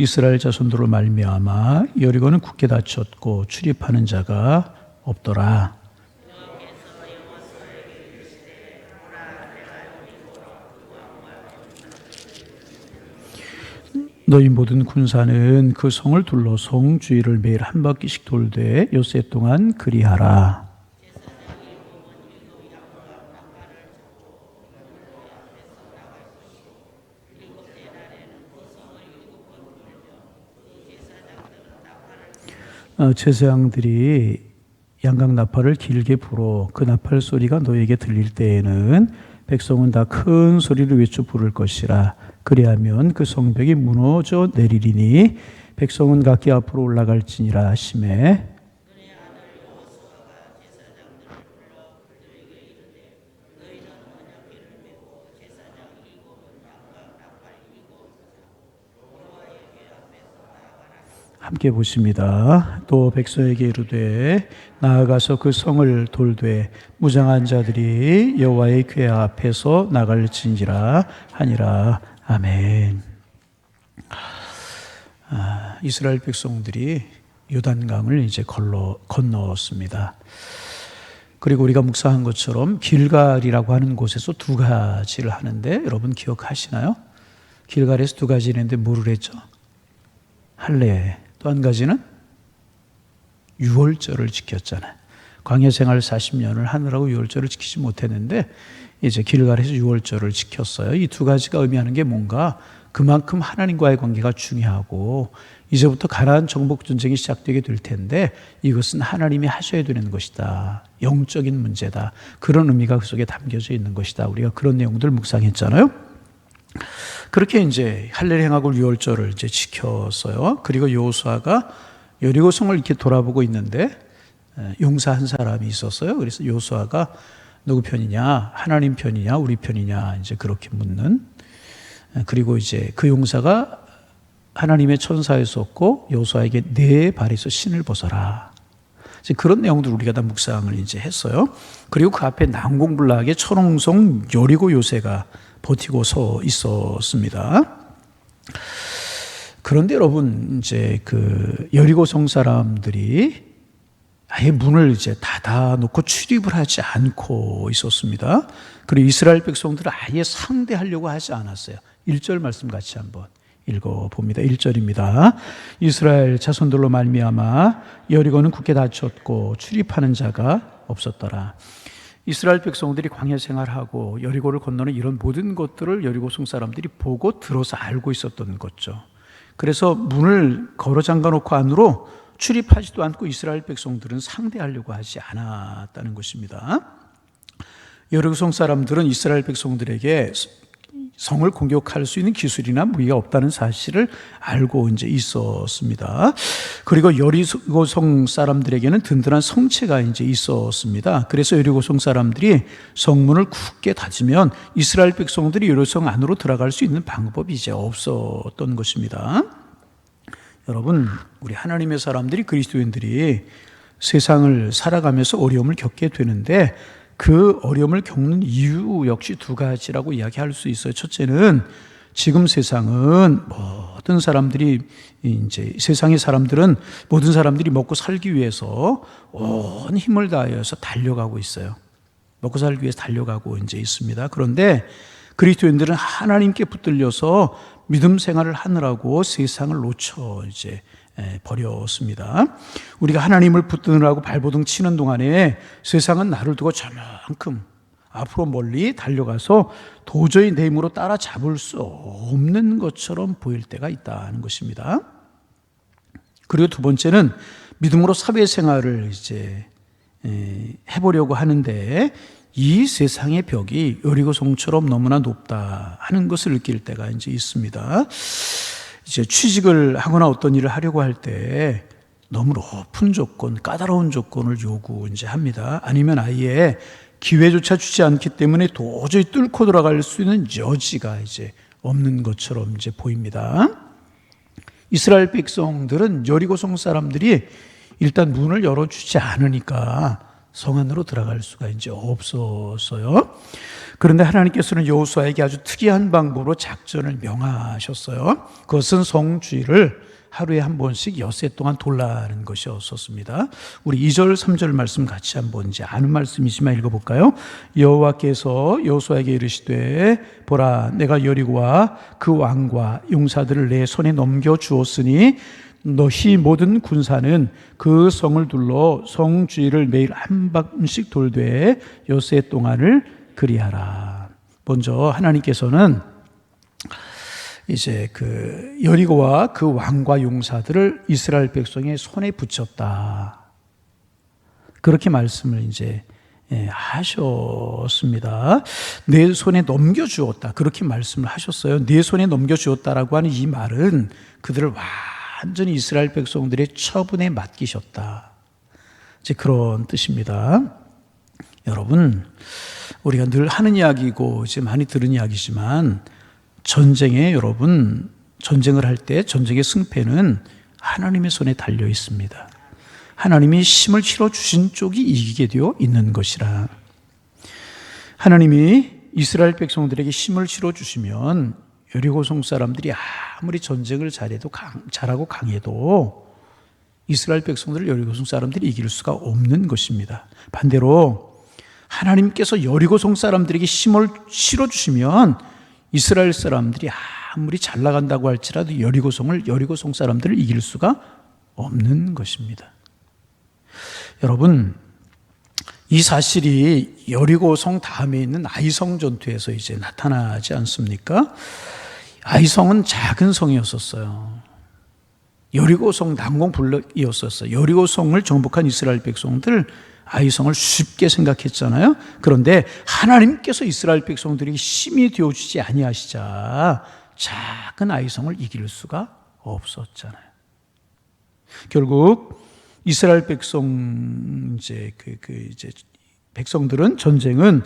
이스라엘 자손들로 말미암아 여리고는 굳게 닫혔고 출입하는 자가 없더라. 너희 모든 군사는 그 성을 둘러 성 주위를 매일 한 바퀴씩 돌되 엿새 동안 그리하라. 제사장들이 양각 나팔을 길게 불어 그 나팔 소리가 너에게 들릴 때에는 백성은 다 큰 소리로 외쳐 부를 것이라. 그리하면 그 성벽이 무너져 내리리니 백성은 각기 앞으로 올라갈지니라 하시매. 함께 보십니다. 또 백성에게 이르되 나아가서 그 성을 돌되 무장한 자들이 여호와의 궤 앞에서 나갈진지라 하니라. 아멘. 이스라엘 백성들이 요단강을 이제 건너었습니다. 그리고 우리가 묵상한 것처럼 길갈이라고 하는 곳에서 두 가지를 하는데 여러분 기억하시나요? 길갈에서 두 가지 했는데 뭐를 했죠? 할례. 또 한 가지는 유월절을 지켰잖아요. 광야 생활 40년을 하느라고 유월절을 지키지 못했는데 이제 길갈에서 유월절을 지켰어요. 이 두 가지가 의미하는 게 뭔가 그만큼 하나님과의 관계가 중요하고 이제부터 가나안 정복 전쟁이 시작되게 될 텐데 이것은 하나님이 하셔야 되는 것이다. 영적인 문제다. 그런 의미가 그 속에 담겨져 있는 것이다. 우리가 그런 내용들 묵상했잖아요. 그렇게 이제 할례를 행하고 유월절을 이제 지켰어요. 그리고 여호수아가 여리고 성을 이렇게 돌아보고 있는데 용사한 사람이 있었어요. 그래서 여호수아가 누구 편이냐, 하나님 편이냐, 우리 편이냐 이제 그렇게 묻는. 그리고 이제 그 용사가 하나님의 천사였었고 여호수아에게 내 발에서 신을 벗어라. 이제 그런 내용들 우리가 다 묵상을 이제 했어요. 그리고 그 앞에 난공불락의 천홍성 여리고 요새가 버티고 서 있었습니다. 그런데 여러분, 이제 그 여리고성 사람들이 아예 문을 이제 닫아놓고 출입을 하지 않고 있었습니다. 그리고 이스라엘 백성들은 아예 상대하려고 하지 않았어요. 1절 말씀 같이 한번 읽어봅니다. 1절입니다. 이스라엘 자손들로 말미암아 여리고는 굳게 닫혔고 출입하는 자가 없었더라. 이스라엘 백성들이 광야 생활하고 여리고를 건너는 이런 모든 것들을 여리고성 사람들이 보고 들어서 알고 있었던 거죠. 그래서 문을 걸어 잠가 놓고 안으로 출입하지도 않고 이스라엘 백성들은 상대하려고 하지 않았다는 것입니다. 여리고성 사람들은 이스라엘 백성들에게 성을 공격할 수 있는 기술이나 무기가 없다는 사실을 알고 이제 있었습니다. 그리고 여리고성 사람들에게는 든든한 성체가 이제 있었습니다. 그래서 여리고성 사람들이 성문을 굳게 닫으면 이스라엘 백성들이 여리고성 안으로 들어갈 수 있는 방법이 이제 없었던 것입니다. 여러분, 우리 하나님의 사람들이, 그리스도인들이 세상을 살아가면서 어려움을 겪게 되는데 그 어려움을 겪는 이유 역시 두 가지라고 이야기할 수 있어요. 첫째는 지금 세상은 모든 사람들이 이제 세상의 사람들은 모든 사람들이 먹고 살기 위해서 온 힘을 다해서 달려가고 있어요. 먹고 살기 위해서 달려가고 이제 있습니다. 그런데 그리스도인들은 하나님께 붙들려서 믿음 생활을 하느라고 세상을 놓쳐 이제 버렸습니다. 우리가 하나님을 붙드느라고 발버둥 치는 동안에 세상은 나를 두고 저만큼 앞으로 멀리 달려가서 도저히 내 힘으로 따라잡을 수 없는 것처럼 보일 때가 있다는 것입니다. 그리고 두 번째는 믿음으로 사회생활을 이제 해보려고 하는데 이 세상의 벽이 여리고성처럼 너무나 높다 하는 것을 느낄 때가 이제 있습니다. 이제 취직을 하거나 어떤 일을 하려고 할 때 너무 높은 조건, 까다로운 조건을 요구 이제 합니다. 아니면 아예 기회조차 주지 않기 때문에 도저히 뚫고 들어갈 수 있는 여지가 이제 없는 것처럼 이제 보입니다. 이스라엘 백성들은 여리고성 사람들이 일단 문을 열어주지 않으니까 성 안으로 들어갈 수가 이제 없었어요. 그런데 하나님께서는 여호수아에게 아주 특이한 방법으로 작전을 명하셨어요. 그것은 성주의를 하루에 한 번씩 엿새 동안 돌라는 것이었습니다. 우리 2절, 3절 말씀 같이 한번 이제 아는 말씀이지만 읽어볼까요? 여호와께서 여호수아에게 이르시되 보라 내가 여리고와 그 왕과 용사들을 내 손에 넘겨주었으니 너희 모든 군사는 그 성을 둘러 성 주위를 매일 한 번씩 돌되 엿새 동안을 그리하라. 먼저 하나님께서는 이제 그 여리고와 그 왕과 용사들을 이스라엘 백성의 손에 붙였다. 그렇게 말씀을 이제 하셨습니다. 내 손에 넘겨주었다. 그렇게 말씀을 하셨어요. 내 손에 넘겨주었다라고 하는 이 말은 그들을 완전히 이스라엘 백성들의 처분에 맡기셨다. 이제 그런 뜻입니다. 여러분, 우리가 늘 하는 이야기고 이제 많이 들은 이야기지만 전쟁에 여러분, 전쟁을 할 때 전쟁의 승패는 하나님의 손에 달려 있습니다. 하나님이 힘을 실어 주신 쪽이 이기게 되어 있는 것이라. 하나님이 이스라엘 백성들에게 힘을 실어 주시면 여리고성 사람들이 아무리 전쟁을 잘하고 강해도 이스라엘 백성들을 여리고성 사람들이 이길 수가 없는 것입니다. 반대로 하나님께서 여리고성 사람들에게 힘을 실어 주시면 이스라엘 사람들이 아무리 잘 나간다고 할지라도 여리고성 사람들을 이길 수가 없는 것입니다. 여러분, 이 사실이 여리고성 다음에 있는 아이성 전투에서 이제 나타나지 않습니까? 아이성은 작은 성이었었어요. 여리고성 난공불락이었었어요. 여리고성을 정복한 이스라엘 백성들 아이성을 쉽게 생각했잖아요. 그런데 하나님께서 이스라엘 백성들에게 힘이 되어주지 아니하시자 작은 아이성을 이길 수가 없었잖아요. 결국 이스라엘 백성 이제 백성들은 전쟁은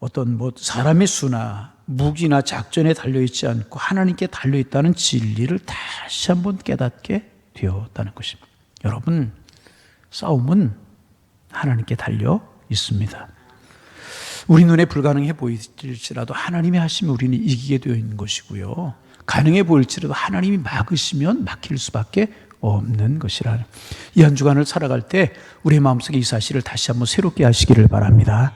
어떤 사람의 수나 무기나 작전에 달려 있지 않고 하나님께 달려 있다는 진리를 다시 한번 깨닫게 되었다는 것입니다. 여러분, 싸움은 하나님께 달려 있습니다. 우리 눈에 불가능해 보일지라도 하나님이 하시면 우리는 이기게 되어 있는 것이고요. 가능해 보일지라도 하나님이 막으시면 막힐 수밖에 없는 것이라. 이 한 주간을 살아갈 때 우리의 마음속에 이 사실을 다시 한번 새롭게 하시기를 바랍니다.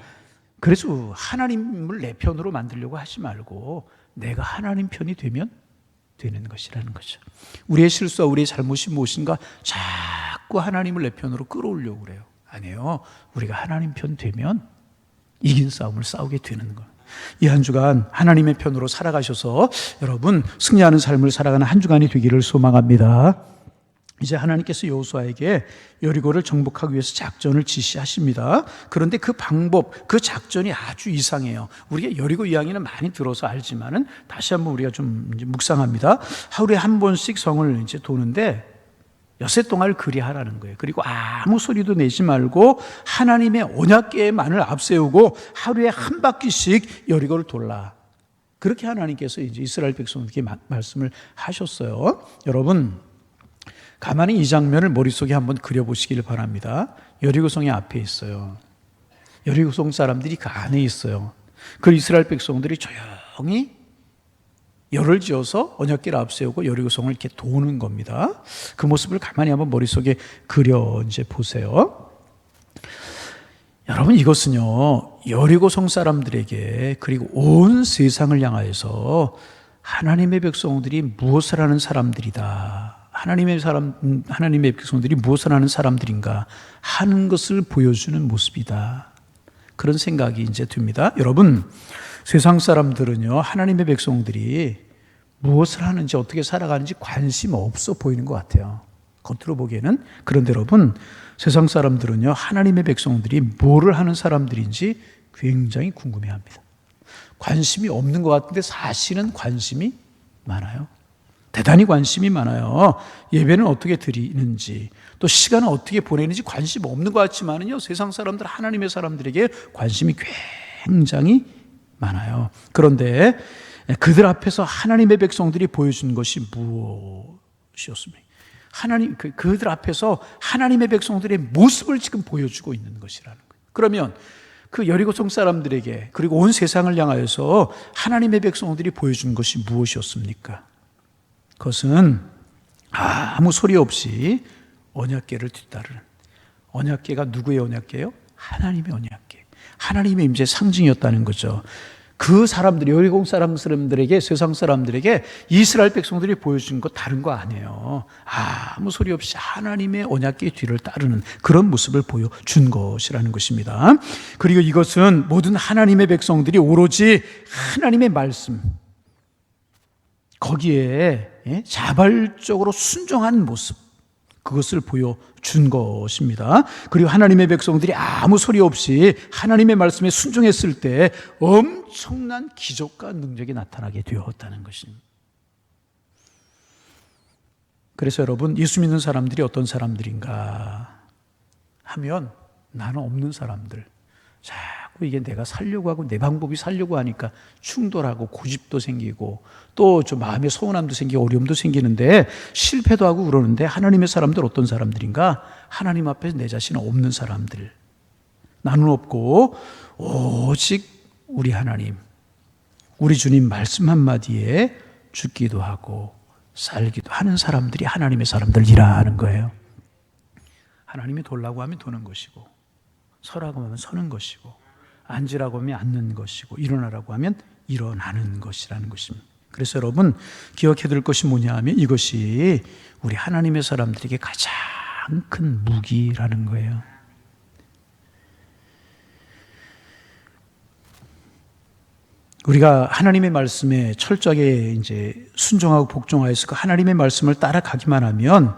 그래서 하나님을 내 편으로 만들려고 하지 말고 내가 하나님 편이 되면 되는 것이라는 거죠. 우리의 실수와 우리의 잘못이 무엇인가 자꾸 하나님을 내 편으로 끌어오려고 그래요. 아니에요. 우리가 하나님 편 되면 이긴 싸움을 싸우게 되는 거예요. 이 한 주간 하나님의 편으로 살아가셔서 여러분 승리하는 삶을 살아가는 한 주간이 되기를 소망합니다. 이제 하나님께서 여호수아에게 여리고를 정복하기 위해서 작전을 지시하십니다. 그런데 그 방법, 그 작전이 아주 이상해요. 우리가 여리고 이야기는 많이 들어서 알지만은 다시 한번 우리가 좀 이제 묵상합니다. 하루에 한 번씩 성을 이제 도는데 엿새 동안을 그리하라는 거예요. 그리고 아무 소리도 내지 말고 하나님의 언약궤만을 앞세우고 하루에 한 바퀴씩 여리고를 돌라. 그렇게 하나님께서 이제 이스라엘 백성에게 말씀을 하셨어요. 여러분, 가만히 이 장면을 머릿속에 한번 그려보시길 바랍니다. 여리고성이 앞에 있어요. 여리고성 사람들이 그 안에 있어요. 그 이스라엘 백성들이 조용히 열을 지어서 언약궤를 앞세우고 여리고성을 이렇게 도는 겁니다. 그 모습을 가만히 한번 머릿속에 그려 이제 보세요. 여러분, 이것은요, 여리고성 사람들에게 그리고 온 세상을 향하여서 하나님의 백성들이 무엇을 하는 사람들이다. 하나님의 백성들이 무엇을 하는 사람들인가 하는 것을 보여주는 모습이다. 그런 생각이 이제 듭니다. 여러분, 세상 사람들은요, 하나님의 백성들이 무엇을 하는지 어떻게 살아가는지 관심 없어 보이는 것 같아요. 겉으로 보기에는. 그런데 여러분, 세상 사람들은요, 하나님의 백성들이 뭐를 하는 사람들인지 굉장히 궁금해합니다. 관심이 없는 것 같은데 사실은 관심이 많아요. 대단히 관심이 많아요. 예배는 어떻게 드리는지, 또 시간을 어떻게 보내는지 관심 없는 것 같지만은요, 세상 사람들, 하나님의 사람들에게 관심이 굉장히 많아요. 그런데 그들 앞에서 하나님의 백성들이 보여준 것이 무엇이었습니까? 그들 앞에서 하나님의 백성들의 모습을 지금 보여주고 있는 것이라는 거예요. 그러면 그 여리고성 사람들에게 그리고 온 세상을 향하여서 하나님의 백성들이 보여준 것이 무엇이었습니까? 그것은 아무 소리 없이 언약궤를 뒤따르는, 언약궤가 누구의 언약궤요? 하나님의 언약궤, 하나님의 임재의 상징이었다는 거죠. 그 사람들이, 여리고 사람들에게, 세상 사람들에게 이스라엘 백성들이 보여준 것 다른 거 아니에요. 아무 소리 없이 하나님의 언약궤 뒤를 따르는 그런 모습을 보여준 것이라는 것입니다. 그리고 이것은 모든 하나님의 백성들이 오로지 하나님의 말씀, 거기에 자발적으로 순종한 모습, 그것을 보여준 것입니다. 그리고 하나님의 백성들이 아무 소리 없이 하나님의 말씀에 순종했을 때 엄청난 기적과 능력이 나타나게 되었다는 것입니다. 그래서 여러분, 예수 믿는 사람들이 어떤 사람들인가 하면 나는 없는 사람들, 자꾸 이게 내가 살려고 하고 내 방법이 살려고 하니까 충돌하고 고집도 생기고 또 좀 마음에 서운함도 생기고 어려움도 생기는데 실패도 하고 그러는데, 하나님의 사람들 어떤 사람들인가? 하나님 앞에 내 자신은 없는 사람들, 나는 없고 오직 우리 하나님, 우리 주님 말씀 한마디에 죽기도 하고 살기도 하는 사람들이 하나님의 사람들이라는 거예요. 하나님이 돌라고 하면 도는 것이고, 서라고 하면 서는 것이고, 앉으라고 하면 앉는 것이고, 일어나라고 하면 일어나는 것이라는 것입니다. 그래서 여러분, 기억해야 될 것이 뭐냐 하면 이것이 우리 하나님의 사람들에게 가장 큰 무기라는 거예요. 우리가 하나님의 말씀에 철저하게 이제 순종하고 복종하여서 그 하나님의 말씀을 따라가기만 하면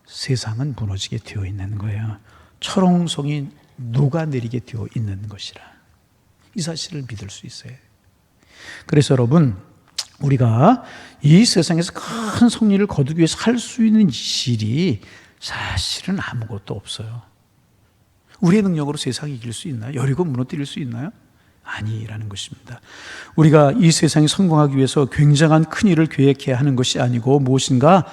세상은 무너지게 되어 있는 거예요. 철옹성이 녹아내리게 되어 있는 것이라, 이 사실을 믿을 수 있어요. 그래서 여러분, 우리가 이 세상에서 큰 승리를 거두기 위해서 할 수 있는 일이 사실은 아무것도 없어요. 우리의 능력으로 세상을 이길 수 있나요? 여리고 무너뜨릴 수 있나요? 아니라는 것입니다. 우리가 이 세상에 성공하기 위해서 굉장한 큰 일을 계획해야 하는 것이 아니고 무엇인가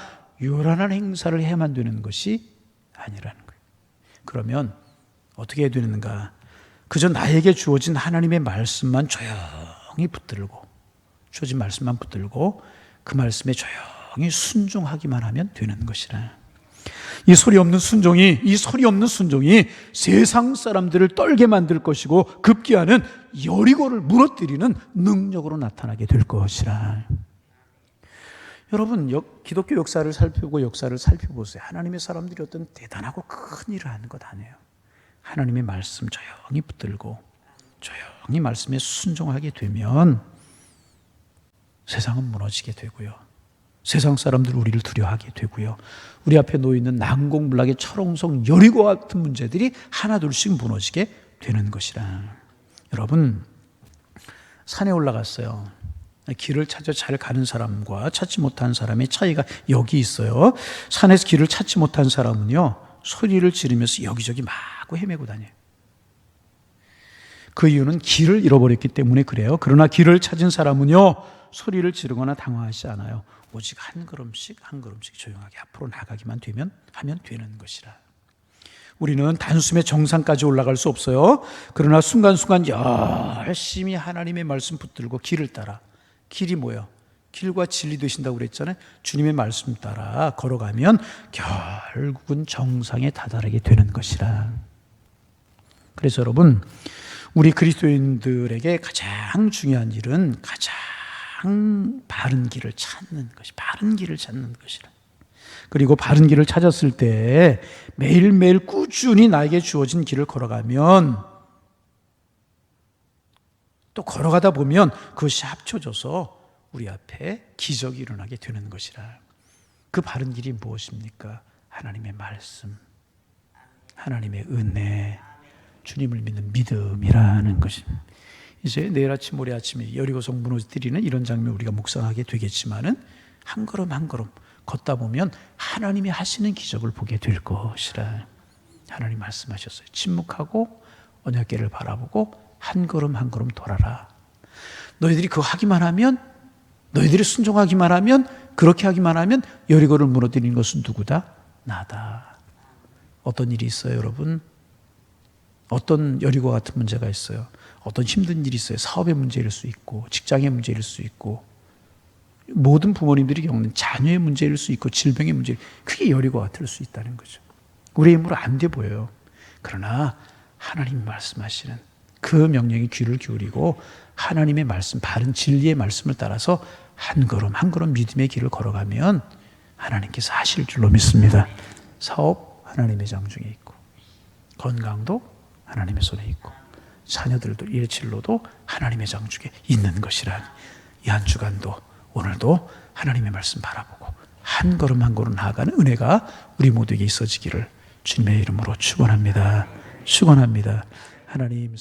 요란한 행사를 해야만 되는 것이 아니라는 거예요. 그러면 어떻게 해야 되는가? 그저 나에게 주어진 하나님의 말씀만 조용히 붙들고, 주어진 말씀만 붙들고 그 말씀에 조용히 순종하기만 하면 되는 것이라. 이 소리 없는 순종이 세상 사람들을 떨게 만들 것이고 급기야는 여리고를 무너뜨리는 능력으로 나타나게 될 것이라. 여러분, 기독교 역사를 살펴보세요. 하나님의 사람들이 어떤 대단하고 큰 일을 하는 것 아니에요. 하나님의 말씀 조용히 붙들고 조용히 말씀에 순종하게 되면 세상은 무너지게 되고요, 세상 사람들 우리를 두려워하게 되고요, 우리 앞에 놓여있는 난공불락의 철옹성 여리고 같은 문제들이 하나둘씩 무너지게 되는 것이라. 여러분, 산에 올라갔어요. 길을 찾아 잘 가는 사람과 찾지 못한 사람의 차이가 여기 있어요. 산에서 길을 찾지 못한 사람은요, 소리를 지르면서 여기저기 마구 헤매고 다녀요. 그 이유는 길을 잃어버렸기 때문에 그래요. 그러나 길을 찾은 사람은요, 소리를 지르거나 당황하지 않아요. 오직 한 걸음씩 조용하게 앞으로 나가기만 하면 되는 것이라. 우리는 단숨에 정상까지 올라갈 수 없어요. 그러나 순간순간 열심히 하나님의 말씀 붙들고 길을 따라, 길이 뭐예요? 길과 진리 되신다고 그랬잖아요. 주님의 말씀 따라 걸어가면 결국은 정상에 다다르게 되는 것이라. 그래서 여러분, 우리 그리스도인들에게 가장 중요한 일은 가장 바른 길을 찾는 것이라. 그리고 바른 길을 찾았을 때 매일매일 꾸준히 나에게 주어진 길을 걸어가면, 또 걸어가다 보면 그것이 합쳐져서 우리 앞에 기적이 일어나게 되는 것이라. 그 바른 길이 무엇입니까? 하나님의 말씀, 하나님의 은혜, 주님을 믿는 믿음이라는 것입니다. 이제 내일 아침 모레 아침에 여리고성 무너뜨리는 이런 장면 우리가 묵상하게 되겠지만은 한 걸음 한 걸음 걷다 보면 하나님이 하시는 기적을 보게 될 것이라. 하나님 말씀하셨어요. 침묵하고 언약궤를 바라보고 한 걸음 한 걸음 돌아라. 너희들이 그거 하기만 하면, 너희들이 순종하기만 하면, 그렇게 하기만 하면 여리고를 무너뜨리는 것은 누구다? 나다. 어떤 일이 있어요, 여러분? 어떤 여리고와 같은 문제가 있어요. 어떤 힘든 일이 있어요. 사업의 문제일 수 있고 직장의 문제일 수 있고 모든 부모님들이 겪는 자녀의 문제일 수 있고 질병의 문제, 그게 여리고와 같을 수 있다는 거죠. 우리의 힘으로 안 돼 보여요. 그러나 하나님이 말씀하시는 그 명령에 귀를 기울이고 하나님의 말씀, 바른 진리의 말씀을 따라서 한 걸음 한 걸음 믿음의 길을 걸어가면 하나님께서 하실 줄로 믿습니다. 사업 하나님의 장중에 있고 건강도 하나님의 손에 있고 자녀들도 일진로도 하나님의 장중에 있는 것이라니, 이 한 주간도 오늘도 하나님의 말씀 바라보고 한 걸음 한 걸음 나아가는 은혜가 우리 모두에게 있어지기를 주님의 이름으로 축원합니다. 축원합니다. 하나님